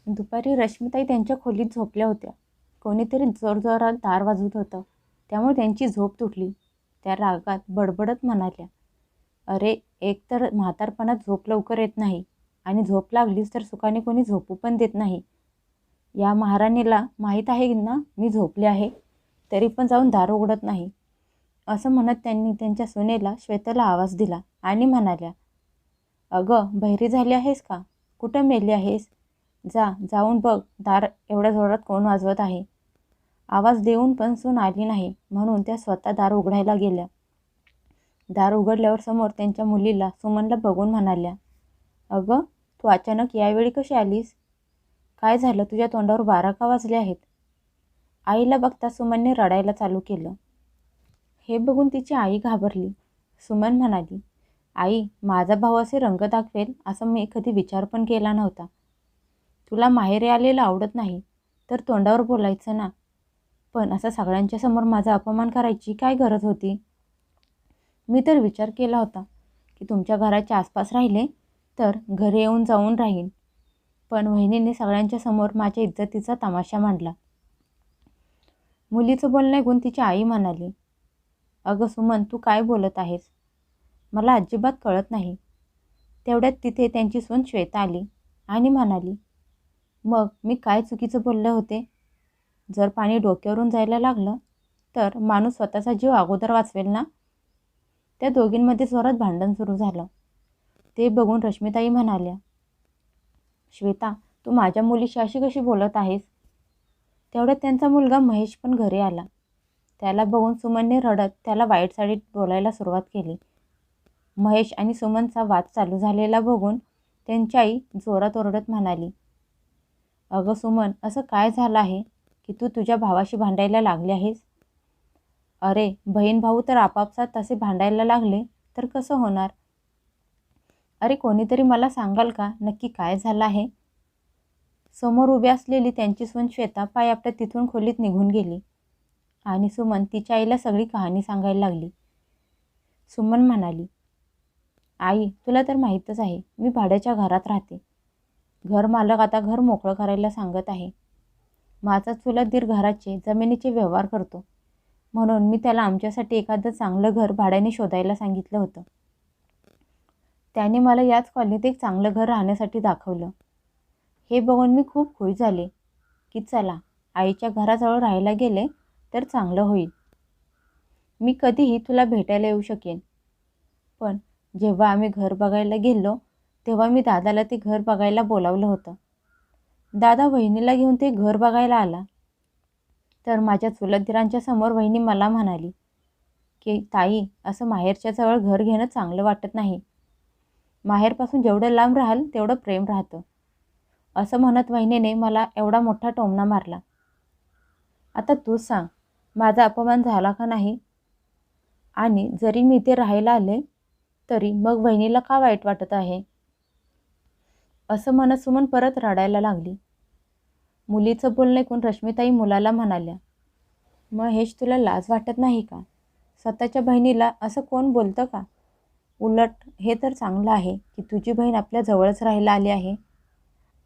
दुपारी रश्मिताई त्यांच्या खोलीत झोपल्या होत्या. कोणीतरी जोरजोरात दार वाजवत होतं, त्यामुळे त्यांची झोप तुटली. त्या रागात बडबडत म्हणाल्या, अरे, एक तर म्हातारपणात झोप लवकर येत नाही आणि झोप लागलीच तर सुखाने कोणी झोपू पण देत नाही. या महाराणीला माहीत आहे ना मी झोपले आहे, तरी पण जाऊन दार उघडत नाही. असं म्हणत त्यांनी त्यांच्या सुनेला श्वेताला आवाज दिला आणि म्हणाल्या, अगं, बहिरी झाली आहेस का? कुठं मेली आहेस? जाऊन बघ दार एवढ्या जोरात कोण वाजवत आहे. आवाज देऊन पण सून आली नाही, म्हणून त्या स्वतः दार उघडायला गेल्या. दार उघडल्यावर समोर त्यांच्या मुलीला सुमनला बघून म्हणाल्या, अगं, तू अचानक यावेळी कशी आलीस? काय झालं? तुझ्या तोंडावर 12 का वाजले आहेत? आईला बघता सुमनने रडायला चालू केलं. हे बघून तिची आई घाबरली. सुमन म्हणाली, आई, माझा भाऊ असे रंग दाखवेल असं मी कधी विचार पण केला नव्हता. तुला माहेरी आलेलं आवडत नाही तर तोंडावर बोलायचं ना, पण असं सगळ्यांच्या समोर माझा अपमान करायची काय गरज होती? मी तर विचार केला होता की तुमच्या घराच्या आसपास राहिले तर घरी येऊन जाऊन राहीन, पण वहिनीने सगळ्यांच्या समोर माझ्या इज्जतीचा तमाशा मांडला. मुलीचं बोलणं ऐकून तिची आई म्हणाली, अगं सुमन, तू काय बोलत आहेस? मला अजिबात कळत नाही. तेवढ्यात तिथे त्यांची सून श्वेता आली आणि म्हणाली, मग मी काय चुकीचं बोलले होते? जर पाणी डोक्यावरून जायला लागलं तर माणूस स्वतःचा जीव अगोदर वाचवेल ना? त्या दोघींमध्ये जोरात भांडण सुरू झालं. ते बघून रश्मिताई म्हणाल्या, श्वेता, तू माझ्या मुलीशी अशी कशी बोलत आहेस? तेवढ्यात त्यांचा मुलगा महेश पण घरी आला. त्याला बघून सुमनने रडत त्याला वाईट साडीत बोलायला सुरुवात केली. महेश आणि सुमनचा वाद चालू झालेला बघून त्यांची आई जोरात ओरडत म्हणाली, अगं सुमन, असं काय झालं आहे की तू तुझ्या भावाशी भांडायला लागली आहेस? अरे, बहीण भाऊ तर आपापसात तसे भांडायला लागले तर कसं होणार? अरे, कोणीतरी मला सांगाल का नक्की काय झालं आहे? समोर उभी असलेली त्यांची सून श्वेता पाय आपल्या तिथून खोलीत निघून गेली आणि सुमन तिच्या आईला सगळी कहाणी सांगायला लागली. सुमन म्हणाली, आई, तुला तर माहीतच आहे मी भाड्याच्या घरात राहते. घर मालक आता घर मोकळं करायला सांगत आहे. माझा चुलत दीर घराचे जमिनीचे व्यवहार करतो, म्हणून मी त्याला आमच्यासाठी एखादं चांगलं घर भाड्याने शोधायला सांगितलं होतं. त्याने मला याच कॉलनीत एक चांगलं घर राहण्यासाठी दाखवलं. हे बघून मी खूप खुश झाले की चला, आईच्या घराजवळ राहायला गेले तर चांगलं होईल. मी कधीही तुला भेटायला येऊ शकेन. पण जेव्हा आम्ही घर बघायला गेलो तेव्हा मी दादाला ते घर बघायला बोलावलं होतं. दादा वहिनीला घेऊन ते घर बघायला आला तर माझ्या चुलत दिरांच्या समोर वहिनी मला म्हणाली की ताई, असं माहेरच्या जवळ घर घेणं चांगलं वाटत नाही. माहेरपासून जेवढं लांब राहाल तेवढं प्रेम राहतं. असं म्हणत वहिनीने मला एवढा मोठा टोमणा मारला. आता तूच सांग, माझा अपमान झाला का नाही? आणि जरी मी इथे राहायला आले तरी मग वहिनीला का वाईट वाटत आहे? असं म्हणत सुमन परत रडायला लागली. मुलीचं बोलणं ऐकून रश्मिताई मुलाला म्हणाल्या, महेश, तुला लाज वाटत नाही का? स्वतःच्या बहिणीला असं कोण बोलतं का? उलट हे तर चांगलं आहे की तुझी बहीण आपल्या जवळच राहायला आली आहे.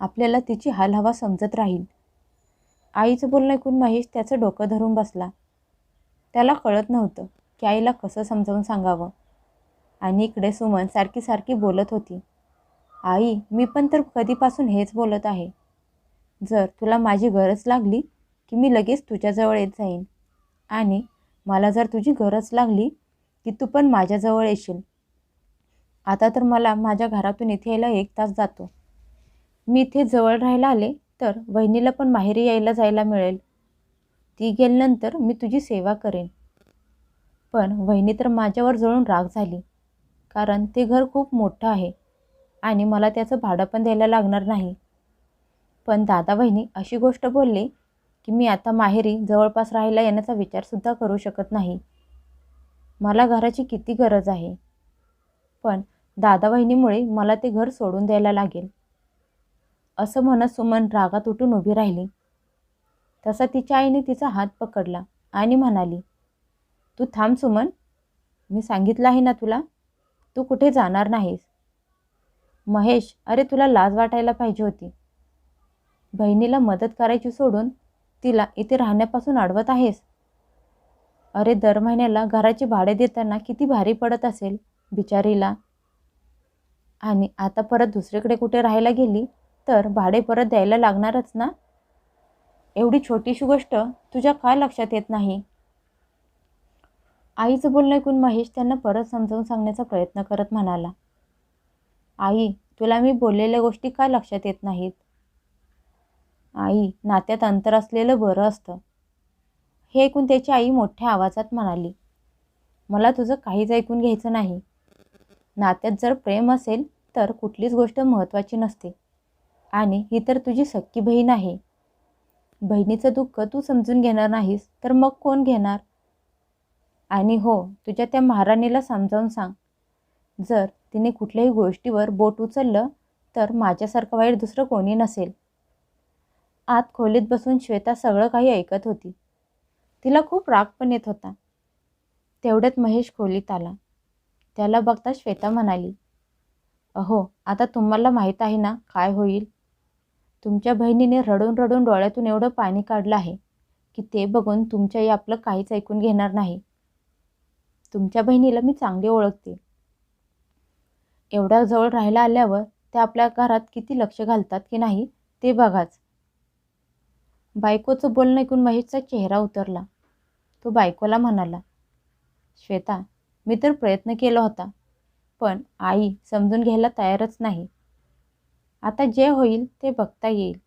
आपल्याला तिची हालहवा समजत राहील. आईचं बोलणं ऐकून महेश त्याचं डोकं धरून बसला. त्याला कळत नव्हतं की आईला कसं समजावून सांगावं. आणि इकडे सुमन सारखी सारखी बोलत होती, आई, मी पण तर कधीपासून हेच बोलत आहे. जर तुला माझी गरज लागली की मी लगेच तुझ्याजवळ येत जाईन, आणि मला जर तुझी गरज लागली की तू पण माझ्याजवळ येशील. आता तर मला माझ्या घरातून इथे यायला 1 तास जातो. मी इथे जवळ राहायला आले तर वहिनीला पण माहेरी यायला जायला मिळेल. ती गेल्यानंतर मी तुझी सेवा करेन. पण वहिनी तर माझ्यावर जळून राग झाली, कारण ते घर खूप मोठं आहे आणि मला त्याचं भाडं पण द्यायला लागणार नाही. पण दादा वहिनी अशी गोष्ट बोलले की मी आता माहेरी जवळपास राहायला येण्याचा विचारसुद्धा करू शकत नाही. मला घराची किती गरज आहे, पण दादा वहिनीमुळे मला ते घर सोडून द्यायला लागेल. असं म्हणत सुमन रागात उठून उभी राहिली. तसा तिच्या आईने तिचा हात पकडला आणि म्हणाली, तू थांब सुमन, मी सांगितलं आहे ना तुला, तू कुठे जाणार नाहीस. महेश, अरे तुला लाज वाटायला पाहिजे होती. बहिणीला मदत करायची सोडून तिला इथे राहण्यापासून अडवत आहेस? अरे दर महिन्याला घराचे भाडे देताना किती भारी पडत असेल बिचारीला. आणि आता परत दुसरीकडे कुठे राहायला गेली तर भाडे परत द्यायला लागणारच ना. एवढी छोटीशी गोष्ट तुझ्या काय लक्षात येत नाही? आईचं बोलणं ऐकून महेश त्यांना परत समजावून सांगण्याचा प्रयत्न करत म्हणाला, आई, तुला मी बोललेल्या गोष्टी काय लक्षात येत नाहीत? आई, नात्यात अंतर असलेलं बरं असतं. हे ऐकून त्याची आई मोठ्या आवाजात म्हणाली, मला तुझं काहीच ऐकून घ्यायचं नाही. नात्यात जर प्रेम असेल तर कुठलीच गोष्ट महत्त्वाची नसते. आणि ही तर तुझी सख्खी बहीण आहे. बहिणीचं दुःख तू समजून घेणार नाहीस तर मग कोण घेणार? आणि हो, तुझ्या त्या महाराणीला समजावून सांग, जर तिने कुठल्याही गोष्टीवर बोट उचललं तर माझ्यासारखं वाईट दुसरं कोणी नसेल. आत खोलीत बसून श्वेता सगळं काही ऐकत होती. तिला खूप राग पण येत होता. तेवढ्यात महेश खोलीत आला. त्याला बघता श्वेता म्हणाली, अहो, आता तुम्हाला माहीत आहे ना काय होईल? तुमच्या बहिणीने रडून रडून डोळ्यातून एवढं पाणी काढलं आहे की ते बघून तुमची आई आपलं काहीच ऐकून घेणार नाही. तुमच्या बहिणीला मी चांगली ओळखते. एवढ्या जवळ राहायला आल्यावर त्या आपल्या घरात किती लक्ष घालतात की नाही ते बघाच. बायकोचं बोलणं ऐकून महेशचा चेहरा उतरला. तो बायकोला म्हणाला, श्वेता, मी तर प्रयत्न केला होता, पण आई समजून घ्यायला तयारच नाही. आता जे होईल ते बघता येईल.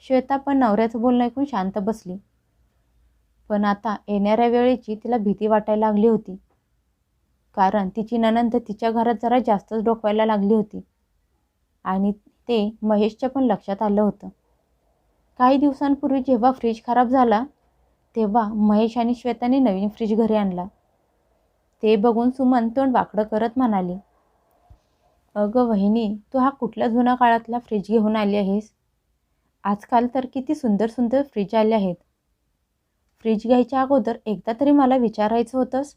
श्वेता पण नवऱ्याचं बोलणं ऐकून शांत बसली. पण आता येणाऱ्या वेळेची तिला भीती वाटायला लागली होती. कारण तिची नणंद तिच्या घरात जरा जास्तच डोकवायला लागली होती. आणि ते महेशच्या पण लक्षात आलं होतं. काही दिवसांपूर्वी जेव्हा फ्रीज खराब झाला तेव्हा महेश आणि श्वेताने नवीन फ्रीज घरी आणला. ते बघून सुमन तोंड वाकडं करत म्हणाली, अगं वहिनी, तू हा कुठल्या जुन्या काळातला फ्रीज घेऊन आली आहेस? आजकाल तर किती सुंदर सुंदर फ्रीज आले आहेत. फ्रीज घ्यायच्या अगोदर एकदा तरी मला विचारायचं होतंस.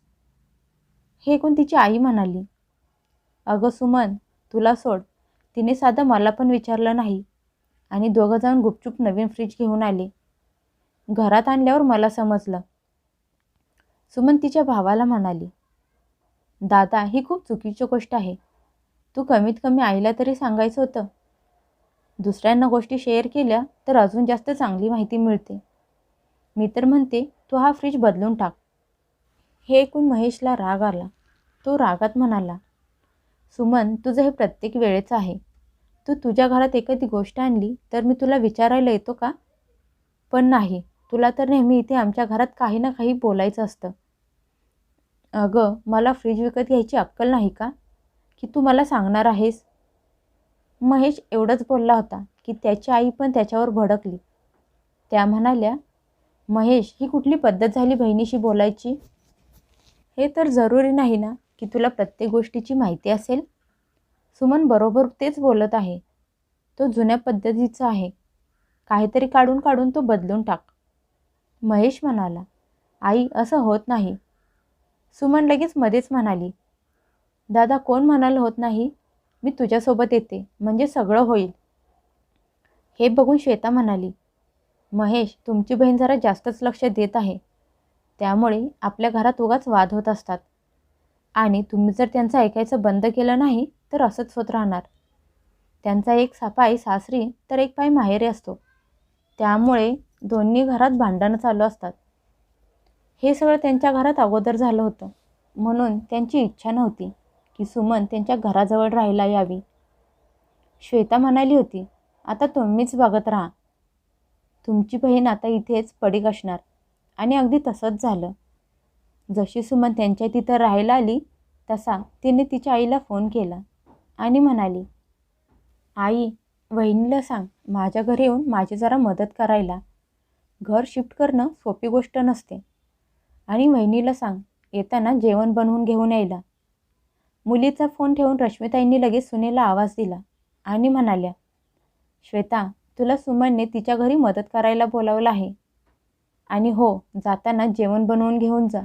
हे ऐकून तिची आई म्हणाली, अगं सुमन, तुला सोड, तिने साधं मला पण विचारलं नाही आणि दोघं जाऊन गुपचूप नवीन फ्रीज घेऊन आले. घरात आणल्यावर मला समजलं. सुमन तिच्या भावाला म्हणाली, दादा, ही खूप चुकीची गोष्ट आहे. तू कमीत कमी आईला तरी सांगायचं होतं. दुसऱ्यांना गोष्टी शेअर केल्या तर अजून जास्त चांगली माहिती मिळते. मी तर म्हणते तू हा फ्रीज बदलून टाक. हे ऐकून महेशला राग आला. तो रागात म्हणाला, सुमन, तुझं हे प्रत्येक वेळेचं आहे. तू तुझ्या घरात एखादी गोष्ट आणली तर मी तुला विचारायला येतो का? पण नाही, तुला तर नेहमी इथे आमच्या घरात काही ना काही बोलायचं असतं. अगं, मला फ्रीज विकत घ्यायची अक्कल नाही का की तू मला सांगणार आहेस? महेश एवढंच बोलला होता की त्याची आई पण त्याच्यावर भडकली. त्या म्हणाल्या, महेश, ही कुठली पद्धत झाली बहिणीशी बोलायची? हे तर जरुरी नाही ना की तुला प्रत्येक गोष्टीची माहिती असेल. सुमन बरोबर तेच बोलत आहे. तो जुन्या पद्धतीचा आहे. काहीतरी काढून काढून तो बदलून टाक. महेश म्हणाला, आई, असं होत नाही. सुमन लगेच मध्येच म्हणाली, दादा, कोण म्हणाल होत नाही? मी तुझ्यासोबत येते म्हणजे सगळं होईल. हे बघून श्वेता म्हणाली, महेश, तुमची बहीण जरा जास्तच लक्ष देत आहे. त्यामुळे आपल्या घरात उगाच वाद होत असतात. आणि तुम्ही जर त्यांचं ऐकायचं बंद केलं नाही तर असंच होत राहणार. त्यांचा एक पाय सासरी तर एक पाय माहेरी असतो. त्यामुळे दोन्ही घरात भांडणं चालू असतात. हे सगळं त्यांच्या घरात अगोदर झालं होतं. म्हणून त्यांची इच्छा नव्हती की सुमन त्यांच्या घराजवळ राहायला यावी. श्वेता म्हणाली होती, आता तुम्हीच बघत राहा. तुमची बहीण आता इथेच पडीक असणार. आणि अगदी तसंच झालं. जशी सुमन त्यांच्या तिथं राहायला आली तसा तिने तिच्या आईला फोन केला आणि म्हणाली, आई, वहिनीला सांग माझ्या घरी येऊन माझी जरा मदत करायला. घर शिफ्ट करणं सोपी गोष्ट नसते. आणि वहिनीला सांग येताना जेवण बनवून घेऊन यायला. मुलीचा फोन ठेवून रश्मिताईंनी लगेच सुनेला आवाज दिला आणि म्हणाल्या, श्वेता, तुला सुमनने तिच्या घरी मदत करायला बोलावलं आहे. आणि हो, जाताना जेवण बनवून घेऊन जा.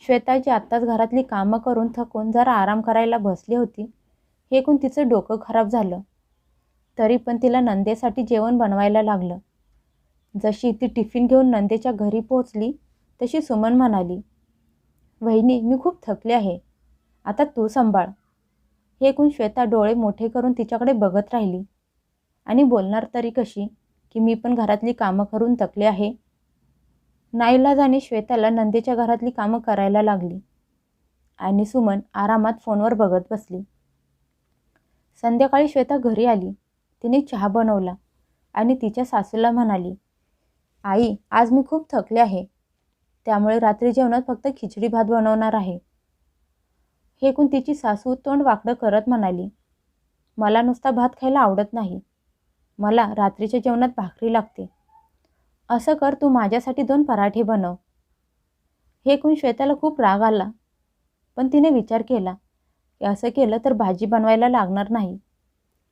श्वेताची आत्ताच घरातली कामं करून थकून जरा आराम करायला बसली होती. हे ऐकून तिचं डोकं खराब झालं. तरी पण तिला नंदेसाठी जेवण बनवायला लागलं. जशी ती टिफिन घेऊन नंदेच्या घरी पोहोचली तशी सुमन म्हणाली, वहिनी मी खूप थकले आहे, आता तू सांभाळ. हे ऐकून श्वेता डोळे मोठे करून तिच्याकडे बघत राहिली आणि बोलणार तरी कशी की मी पण घरातली कामं करून थकले आहे. नाईलाजाने श्वेताला नंदेच्या घरातली कामं करायला लागली आणि सुमन आरामात फोनवर बघत बसली. संध्याकाळी श्वेता घरी आली. तिने चहा बनवला आणि तिच्या सासूला म्हणाली, आई आज मी खूप थकले आहे, त्यामुळे रात्री जेवणात फक्त खिचडी भात बनवणार आहे. हे ऐकून तिची सासू तोंड वाकडं करत म्हणाली, मला नुसता भात खायला आवडत नाही, मला रात्रीच्या जेवणात भाकरी लागते. असं कर, तू माझ्यासाठी 2 पराठे बनव. हे ऐकून श्वेताला खूप राग आला, पण तिने विचार केला की असं केलं तर भाजी बनवायला लागणार नाही.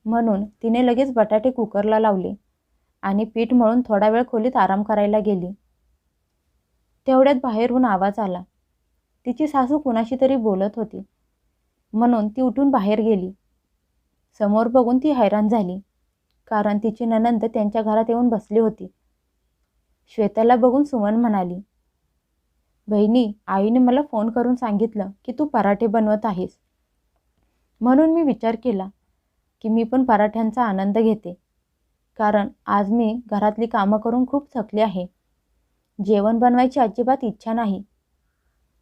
म्हणून तिने लगेच बटाटे कुकरला लावले आणि पीठ मळून थोडा वेळ खोलीत आराम करायला गेली. तेवढ्यात बाहेरून आवाज आला. तिची सासू कुणाशी तरी बोलत होती, म्हणून ती उठून बाहेर गेली. समोर बघून ती हैराण झाली, कारण तिची नणंद त्यांच्या घरात येऊन बसली होती. श्वेताला बघून सुमन म्हणाली, बहिणी आईने मला फोन करून सांगितलं की तू पराठे बनवत आहेस, म्हणून मी विचार केला की मी पण पराठ्यांचा आनंद घेते, कारण आज मी घरातली कामं करून खूप थकले आहे. जेवण बनवायची अजिबात इच्छा नाही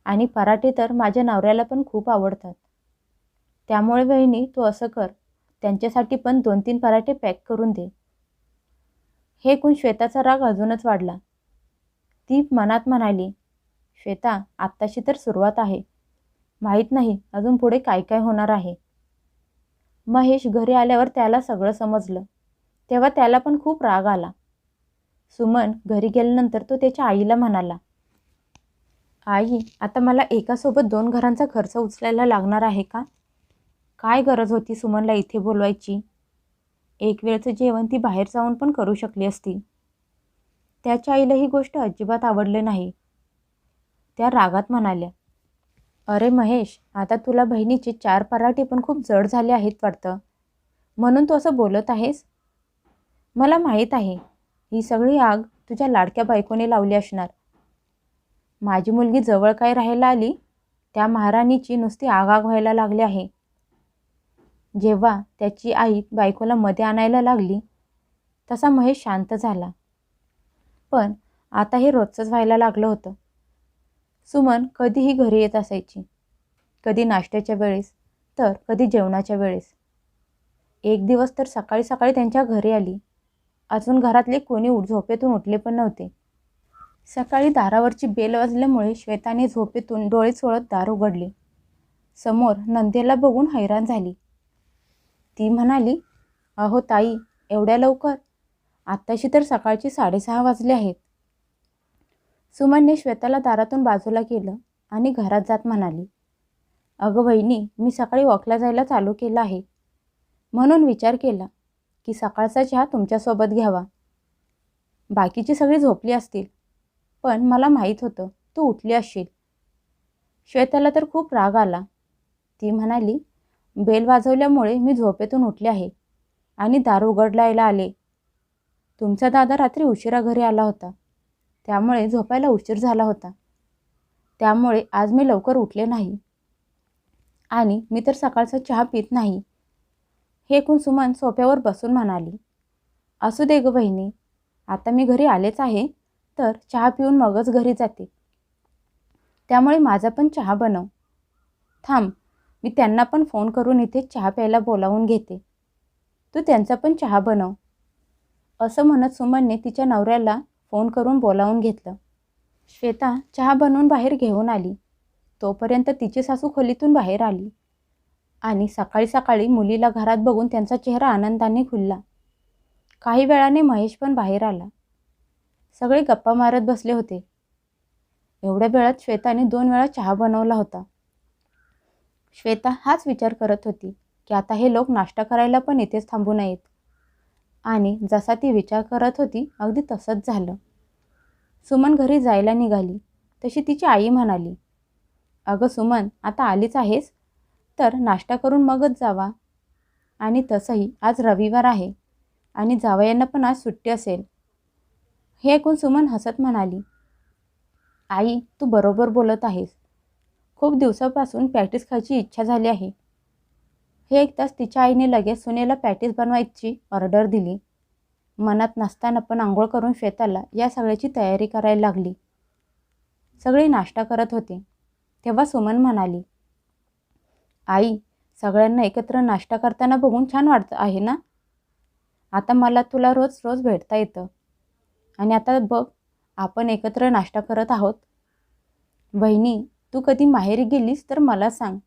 आणि पराठे तर माझ्या नवऱ्याला पण खूप आवडतात. त्यामुळे बहिणी तू असं कर, त्यांच्यासाठी पण 2-3 पराठे पॅक करून दे. हे ऐकून श्वेताचा राग अजूनच वाढला. ती मनात म्हणाली, श्वेता आत्ताशी तर सुरुवात आहे, माहीत नाही अजून पुढे काय काय होणार आहे. महेश घरी आल्यावर त्याला सगळं समजलं, तेव्हा त्याला पण खूप राग आला. सुमन घरी गेल्यानंतर तो त्याच्या आईला म्हणाला, आई आता मला एकासोबत 2 घरांचा खर्च उचलायला लागणार आहे का? काय गरज होती सुमनला इथे बोलवायची? एक वेळचं जेवण ती बाहेर जाऊन पण करू शकली असती. त्याच्या आईला ही गोष्ट अजिबात आवडली नाही. त्या रागात म्हणाल्या, अरे महेश, आता तुला बहिणीचे 4 पराठे पण खूप जड झाले आहेत वाटतं, म्हणून तू असं बोलत आहेस. मला माहीत आहे ही सगळी आग तुझ्या लाडक्या बायकोने लावली असणार. माझी मुलगी जवळ काय राहायला आली, त्या महाराणीची नुसती आगाग व्हायला लागली आहे. जेव्हा त्याची आई बायकोला मध्ये आणायला लागली तसा महेश शांत झाला, पण आता हे रोजचंच व्हायला लागलं होतं. सुमन कधीही घरी येत असायची, कधी नाश्त्याच्या वेळेस तर कधी जेवणाच्या वेळेस. एक दिवस तर सकाळी सकाळी त्यांच्या घरी आली. अजून घरातले कोणी झोपेतून उठले पण नव्हते. सकाळी दारावरची बेल वाजल्यामुळे श्वेताने झोपेतून डोळे चोळत दार उघडले. समोर नंदेला बघून हैराण झाली. ती म्हणाली, अहो ताई, एवढ्या लवकर? आत्ताशी तर सकाळची 6:30 वाजले आहेत. सुमनने श्वेताला दारातून बाजूला केलं आणि घरात जात म्हणाली, अगं वहिनी, मी सकाळी वॉकला जायला चालू केलं आहे, म्हणून विचार केला की सकाळचा चहा तुमच्यासोबत घ्यावा. बाकीची सगळी झोपली असतील, पण मला माहीत होतं तू उठली असशील. श्वेताला तर खूप राग आला. ती म्हणाली, बेल वाजवल्यामुळे मी झोपेतून उठले आहे आणि दार उघडायला आले. तुमचा दादा रात्री उशिरा घरी आला होता, त्यामुळे झोपायला उशीर झाला होता. त्यामुळे आज मी लवकर उठले नाही आणि मी तर सकाळचा चहा पित नाही. हे ऐकून सुमन सोफ्यावर बसून म्हणाली, असू दे गं बहिणी, आता मी घरी आलेच आहे तर चहा पिऊन मगच घरी जाते. त्यामुळे माझा पण चहा बनव. थांब, मी त्यांना पण फोन करून इथे चहा प्यायला बोलावून घेते. तू त्यांचा पण चहा बनव. असं म्हणत सुमनने तिच्या नवऱ्याला फोन करून बोलावून घेतलं. श्वेता चहा बनवून बाहेर घेऊन आली. तोपर्यंत तिची सासू खोलीतून बाहेर आली आणि सकाळी सकाळी मुलीला घरात बघून त्यांचा चेहरा आनंदाने खुलला. काही वेळाने महेश पण बाहेर आला. सगळे गप्पा मारत बसले होते. एवढ्या वेळात श्वेताने 2 वेळा चहा बनवला होता. श्वेता हाच विचार करत होती की आता हे लोक नाश्ता करायला पण इथेच थांबू नयेत. आणि जसा ती विचार करत होती अगदी तसंच झालं. सुमन घरी जायला निघाली तशी तिची आई म्हणाली, अगं सुमन, आता आलीच आहेस तर नाश्ता करून मगच जावा. आणि तसंही आज रविवार आहे, आणि जावयांना पण आज सुट्टी असेल. हे ऐकून सुमन हसत म्हणाली, आई तू बरोबर बोलत आहेस. खूप दिवसापासून पॅटीस खायची इच्छा झाली आहे. हे ऐकताच तिच्या आईने लगेच सुनेला पॅटीस बनवायची ऑर्डर दिली. मनात नसताना पण आंघोळ करून श्वेताला या सगळ्याची तयारी करायला लागली. सगळे नाश्ता करत होते तेव्हा सुमन म्हणाली, आई सगळ्यांना एकत्र नाश्ता करताना बघून छान वाटतं आहे ना. आता मला तुला रोज रोज भेटता येतं आणि आता बघ आपण एकत्र नाश्ता करत आहोत. बहिणी तू कधी माहेरी गेलीस तर मला सांग,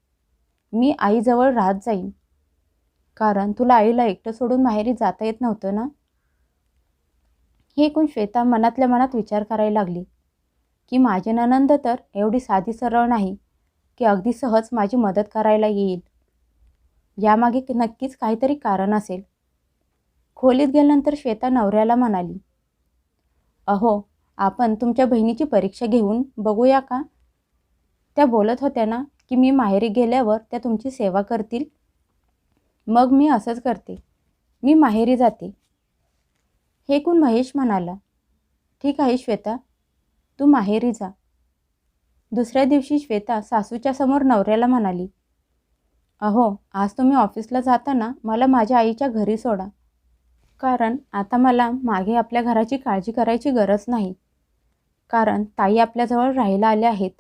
मी आईजवळ राहत जाईन. कारण तुला आईला एकटं सोडून माहेरी जाता येत नव्हतं ना. हे ऐकून श्वेता मनातल्या मनात विचार करायला लागली की माझी नणंद तर एवढी साधी सरळ नाही की अगदी सहज माझी मदत करायला येईल. यामागे नक्कीच काहीतरी कारण असेल. खोलीत गेल्यानंतर श्वेता नवऱ्याला म्हणाली, अहो आपण तुमच्या बहिणीची परीक्षा घेऊन बघूया का. त्या बोलत होत्या ना की मी माहेरी गेल्यावर त्या तुमची सेवा करतील. मग मी असंच करते, मी माहेरी जाते. हे ऐकून महेश म्हणाला, ठीक आहे श्वेता, तू माहेरी जा. दुसऱ्या दिवशी श्वेता सासूच्या समोर नवऱ्याला म्हणाली, अहो आज तुम्ही ऑफिसला जाताना मला माझ्या आईच्या घरी सोडा. कारण आता मला मागे आपल्या घराची काळजी करायची गरज नाही. कारण ताई आपल्याजवळ राहायला आल्या आहेत.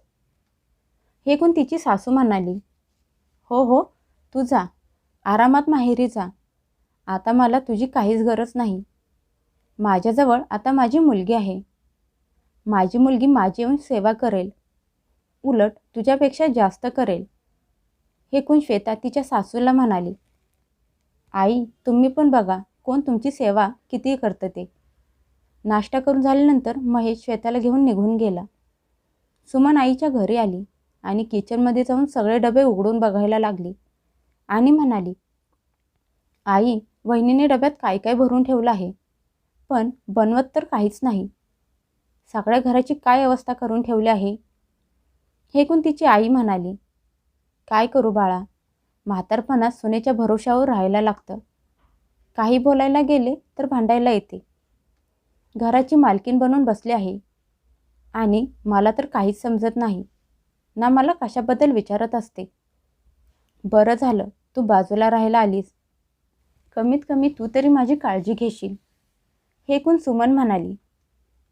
हे ऐकून तिची सासू म्हणाली, हो हो तू जा, आरामात माहेरी जा. आता मला तुझी काहीच गरज नाही. माझ्याजवळ आता माझी मुलगी आहे. माझी मुलगी माझी येऊन सेवा करेल, उलट तुझ्यापेक्षा जास्त करेल. हे ऐकून श्वेता तिच्या सासूला म्हणाली, आई तुम्ही पण बघा कोण तुमची सेवा किती करतं ते. नाश्ता करून झाल्यानंतर महेश श्वेताला घेऊन निघून गेला. सुमन आईच्या घरी आली आणि किचनमध्ये जाऊन सगळे डबे उघडून बघायला लागली आणि म्हणाली, आई वहिनीने डब्यात काय काय भरून ठेवलं आहे, पण बनवत तर काहीच नाही. सगळ्या घराची काय अवस्था करून ठेवली आहे. हे ऐकून तिची आई म्हणाली, काय करू बाळा, म्हातारपणात सुनेच्या भरोशावर राहायला लागतं. काही बोलायला गेले तर भांडायला येते. घराची मालकीण बनून बसली आहे आणि मला तर काहीच समजत नाही ना, मला कशाबद्दल विचारत असते. बरं झालं तू बाजूला राहायला आलीस, कमीत कमी तू तरी माझी काळजी घेशील. हे ऐकून सुमन म्हणाली,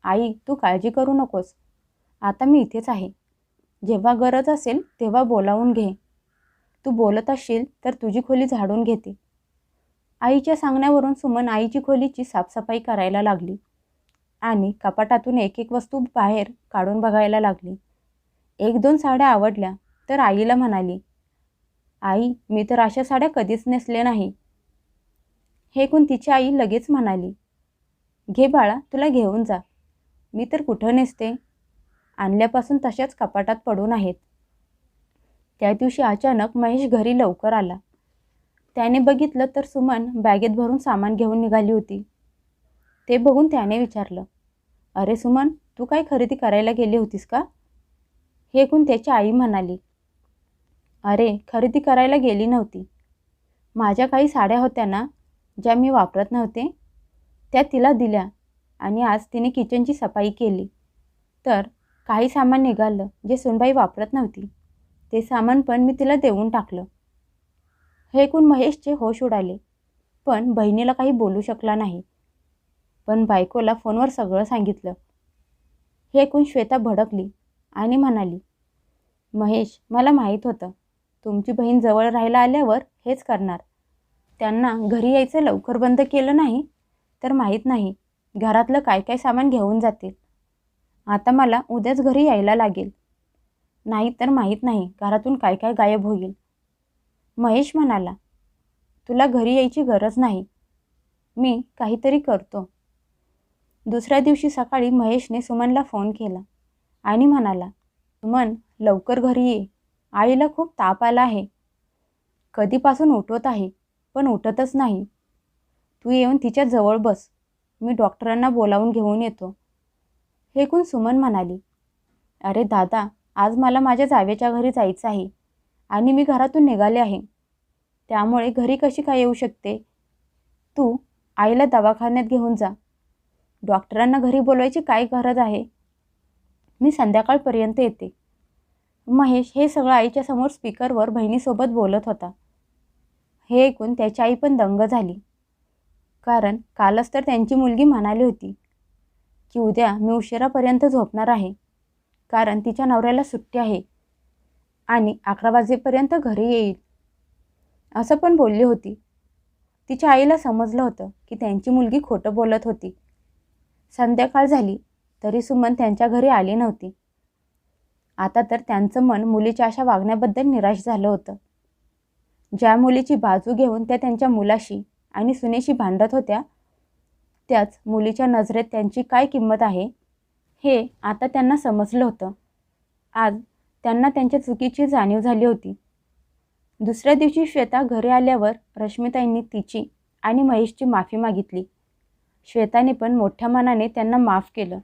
आई तू काळजी करू नकोस, आता मी इथेच आहे. जेव्हा गरज असेल तेव्हा बोलावून घे. तू बोलत असशील तर तुझी खोली झाडून घेते. आईच्या सांगण्यावरून सुमन आईची खोलीची साफसफाई करायला लागली आणि कपाटातून एक एक वस्तू बाहेर काढून बघायला लागली. एक दोन साड्या आवडल्या तर आईला म्हणाली, आई मी तर अशा साड्या कधीच नेसल्या नाही. हे ऐकून तिची आई लगेच म्हणाली, घे बाळा तुला घेऊन जा, मी तर कुठं नेसते, आणल्यापासून तशाच कपाटात पडून आहेत. त्या दिवशी अचानक महेश घरी लवकर आला. त्याने बघितलं तर सुमन बॅगेत भरून सामान घेऊन निघाली होती. ते बघून त्याने विचारलं, अरे सुमन तू काय खरेदी करायला गेली होतीस का. हे ऐकून त्याची आई म्हणाली, अरे खरेदी करायला गेली नव्हती. माझ्या काही साड्या होत्या ना ज्या मी वापरत नव्हते, त्या तिला दिल्या आणि आज तिने किचनची सफाई केली तर काही सामान निघालं जे सुनबाई वापरत नव्हती. ते सामान पण मी तिला देऊन टाकलं. हे ऐकून महेशचे होश उडाले, पण बहिणीला काही बोलू शकला नाही. पण बायकोला फोनवर सगळं सांगितलं. हे ऐकून श्वेता भडकली आणि म्हणाली, महेश मला माहीत होतं तुमची बहीण जवळ राहायला आल्यावर हेच करणार. त्यांना घरी यायचं लवकर बंद केलं नाही तर माहीत नाही घरातलं काय काय सामान घेऊन जातील. आता मला उद्याच घरी यायला लागेल, नाही तर माहीत नाही घरातून काय काय गायब होईल. महेश म्हणाला, तुला घरी यायची गरज नाही, मी काहीतरी करतो. दुसऱ्या दिवशी सकाळी महेशने सुमनला फोन केला आणि म्हणाला, सुमन लवकर घरी ये, आईला खूप ताप आला आहे. कधीपासून उठवत आहे पण उठतच नाही. तू येऊन तिच्या जवळ बस, मी डॉक्टरांना बोलावून घेऊन येतो. हे ऐकून सुमन म्हणाली, अरे दादा आज मला माझ्या जावेच्या घरी जायचं आहे आणि मी घरातून निघाले आहे, त्यामुळे घरी कशी काय येऊ शकते. तू आईला दवाखान्यात घेऊन जा. डॉक्टरांना घरी बोलवायची काय गरज आहे? मी संध्याकाळपर्यंत येते. महेश हे सगळं आईच्या समोर स्पीकरवर बहिणीसोबत बोलत होता. हे ऐकून त्याची आई पण दंग झाली. कारण कालच तर त्यांची मुलगी म्हणाली होती की उद्या मी उशिरापर्यंत झोपणार आहे, कारण तिच्या नवऱ्याला सुट्टी आहे आणि 11 वाजेपर्यंत घरी येईल असं पण बोलली होती. तिच्या आईला समजलं होतं की त्यांची मुलगी खोटं बोलत होती. संध्याकाळ झाली तरी सुमन त्यांच्या घरी आली नव्हती. आता तर त्यांचं मन मुलीच्या अशा वागण्याबद्दल निराश झालं होतं. ज्या मुलीची बाजू घेऊन त्या त्यांच्या मुलाशी आणि सुनेशी भांडत होत्या, त्याच मुलीच्या नजरेत त्यांची काय किंमत आहे हे आता त्यांना समजलं होतं. आज त्यांना त्यांच्या चुकीची जाणीव झाली होती. दुसऱ्या दिवशी श्वेता घरी आल्यावर रश्मिताईंनी तिची आणि महेशची माफी मागितली. श्वेताने पण मोठ्या मनाने त्यांना माफ केलं.